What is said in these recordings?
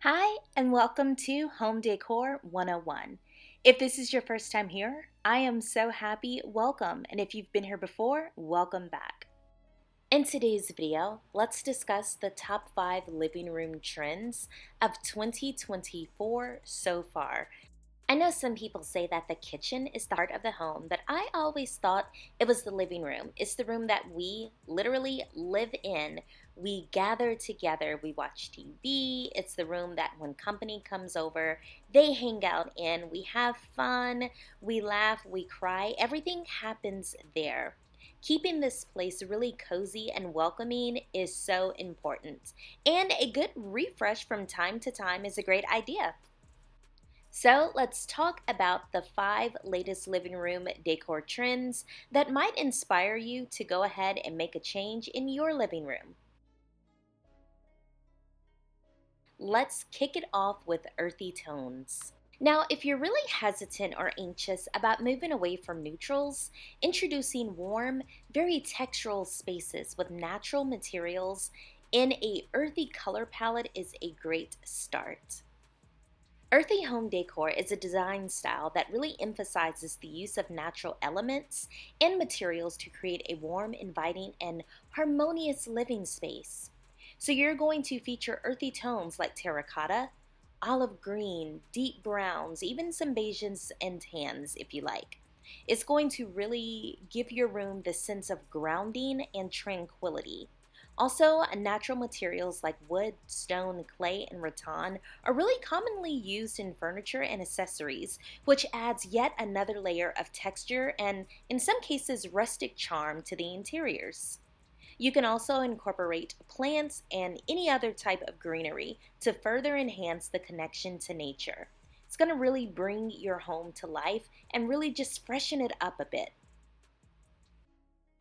Hi, and welcome to Home Decor 101. If this is your first time here, I am so happy. Welcome. And if you've been here before, welcome back. In today's video, let's discuss the top 5 living room trends of 2024 so far. I know some people say that the kitchen is the heart of the home, but I always thought it was the living room. It's the room that we literally live in. We gather together, we watch TV. It's the room that when company comes over, they hang out in. We have fun, we laugh, we cry. Everything happens there. Keeping this place really cozy and welcoming is so important. And a good refresh from time to time is a great idea. So let's talk about the 5 latest living room decor trends that might inspire you to go ahead and make a change in your living room. Let's kick it off with earthy tones. Now, if you're really hesitant or anxious about moving away from neutrals, introducing warm, very textural spaces with natural materials in a earthy color palette is a great start. Earthy home decor is a design style that really emphasizes the use of natural elements and materials to create a warm, inviting, and harmonious living space. So you're going to feature earthy tones like terracotta, olive green, deep browns, even some beiges and tans if you like. It's going to really give your room the sense of grounding and tranquility. Also, natural materials like wood, stone, clay, and rattan are really commonly used in furniture and accessories, which adds yet another layer of texture and, in some cases, rustic charm to the interiors. You can also incorporate plants and any other type of greenery to further enhance the connection to nature. It's going to really bring your home to life and really just freshen it up a bit.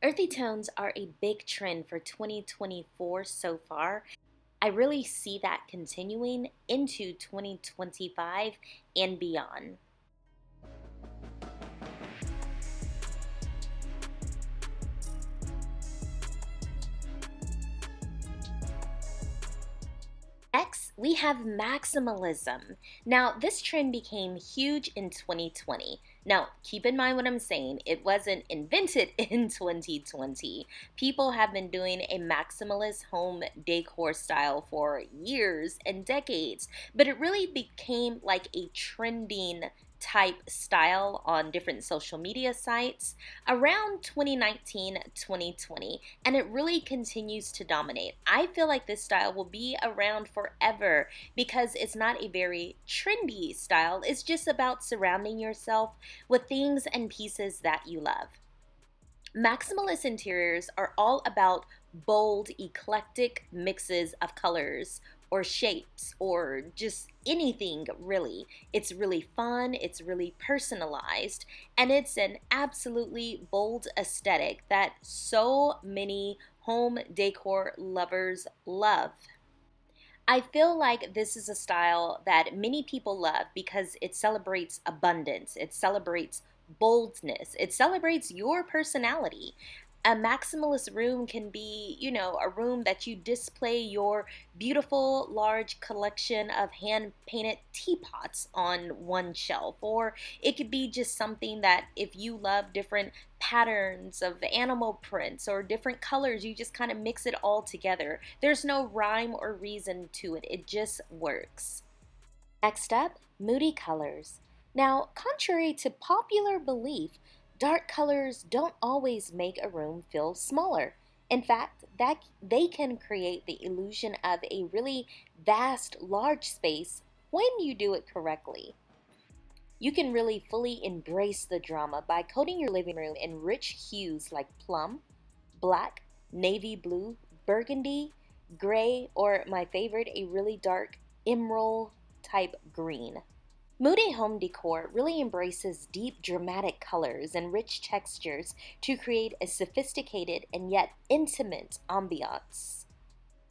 Earthy tones are a big trend for 2024 so far. I really see that continuing into 2025 and beyond. Next, we have maximalism. Now, this trend became huge in 2020. Now, keep in mind what I'm saying. It wasn't invented in 2020. People have been doing a maximalist home decor style for years and decades, but it really became like a trending type style on different social media sites around 2019 2020, and it really continues to dominate. I feel like this style will be around forever because it's not a very trendy style. It's just about surrounding yourself with things and pieces that you love. Maximalist interiors are all about bold, eclectic mixes of colors or shapes or just anything really. It's really fun, it's really personalized, and it's an absolutely bold aesthetic that so many home decor lovers love. I feel like this is a style that many people love because it celebrates abundance, it celebrates boldness, it celebrates your personality. A maximalist room can be, a room that you display your beautiful large collection of hand painted teapots on one shelf, or it could be just something that if you love different patterns of animal prints or different colors, you just kind of mix it all together. There's no rhyme or reason to it, it just works. Next up, Moody Colors. Now, contrary to popular belief, dark colors don't always make a room feel smaller. In fact, that they can create the illusion of a really vast, large space when you do it correctly. You can really fully embrace the drama by coating your living room in rich hues like plum, black, navy blue, burgundy, gray, or my favorite, a really dark emerald type green. Moody home decor really embraces deep, dramatic colors and rich textures to create a sophisticated and yet intimate ambiance.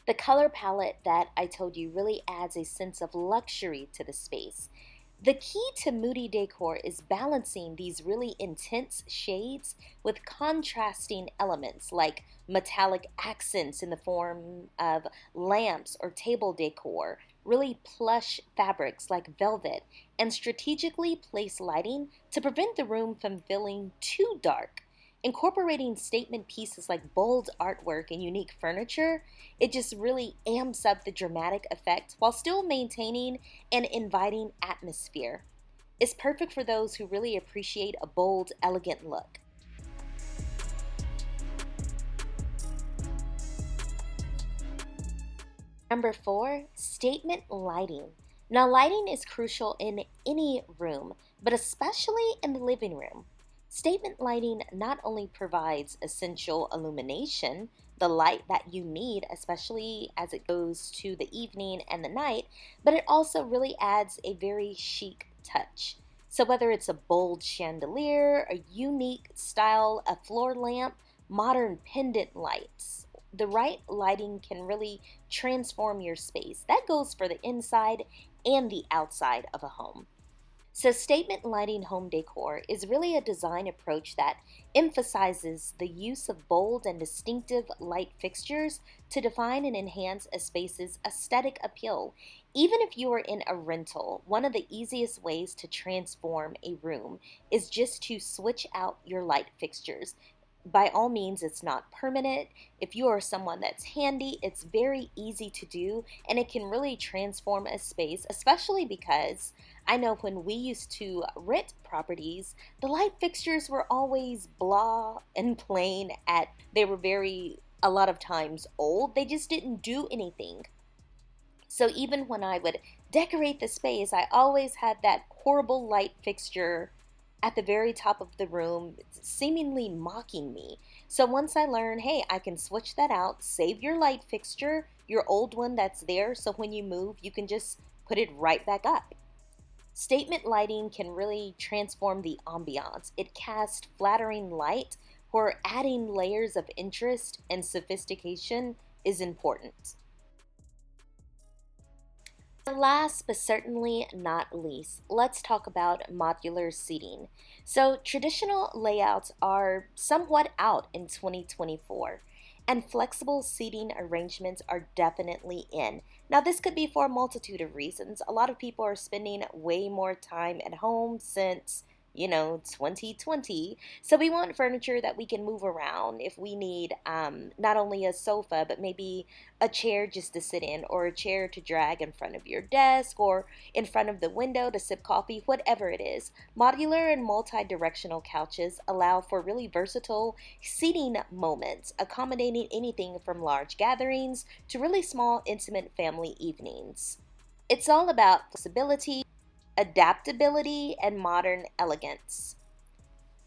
The color palette that I told you really adds a sense of luxury to the space. The key to moody decor is balancing these really intense shades with contrasting elements like metallic accents in the form of lamps or table decor, really plush fabrics like velvet, and strategically place lighting to prevent the room from feeling too dark. Incorporating statement pieces like bold artwork and unique furniture, it just really amps up the dramatic effect while still maintaining an inviting atmosphere. It's perfect for those who really appreciate a bold, elegant look. Number 4, statement lighting. Now, lighting is crucial in any room, but especially in the living room. Statement lighting not only provides essential illumination, the light that you need, especially as it goes to the evening and the night, but it also really adds a very chic touch. So, whether it's a bold chandelier, a unique style, a floor lamp, modern pendant lights, the right lighting can really transform your space. That goes for the inside and the outside of a home. So, statement lighting home decor is really a design approach that emphasizes the use of bold and distinctive light fixtures to define and enhance a space's aesthetic appeal. Even if you are in a rental, one of the easiest ways to transform a room is just to switch out your light fixtures. By all means, it's not permanent. If you are someone that's handy, it's very easy to do and it can really transform a space, especially because I know when we used to rent properties, the light fixtures were always blah and plain they were very a lot of times old. They just didn't do anything. So even when I would decorate the space, I always had that horrible light fixture at the very top of the room, seemingly mocking me. So once I learned, hey, I can switch that out, save your light fixture, your old one that's there, so when you move, you can just put it right back up. Statement lighting can really transform the ambiance. It casts flattering light where adding layers of interest and sophistication is important. Last but certainly not least, let's talk about modular seating. So, traditional layouts are somewhat out in 2024, and flexible seating arrangements are definitely in. Now, this could be for a multitude of reasons. A lot of people are spending way more time at home since 2020. So we want furniture that we can move around if we need not only a sofa, but maybe a chair just to sit in, or a chair to drag in front of your desk, or in front of the window to sip coffee, whatever it is. Modular and multi-directional couches allow for really versatile seating moments, accommodating anything from large gatherings to really small, intimate family evenings. It's all about flexibility, adaptability, and modern elegance.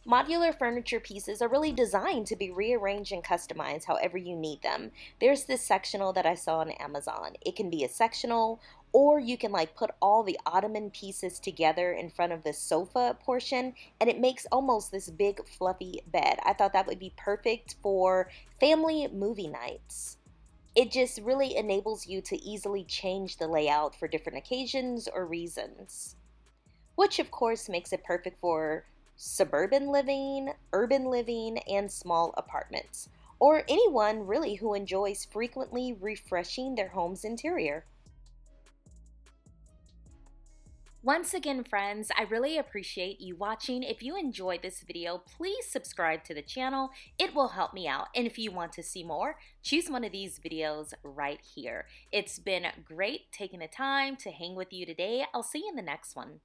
Modular furniture pieces are really designed to be rearranged and customized however you need them. There's this sectional that I saw on Amazon. It can be a sectional, or you can like put all the ottoman pieces together in front of the sofa portion, and it makes almost this big fluffy bed. I thought that would be perfect for family movie nights. It just really enables you to easily change the layout for different occasions or reasons, which of course makes it perfect for suburban living, urban living, and small apartments, or anyone really who enjoys frequently refreshing their home's interior. Once again, friends, I really appreciate you watching. If you enjoyed this video, please subscribe to the channel. It will help me out. And if you want to see more, choose one of these videos right here. It's been great taking the time to hang with you today. I'll see you in the next one.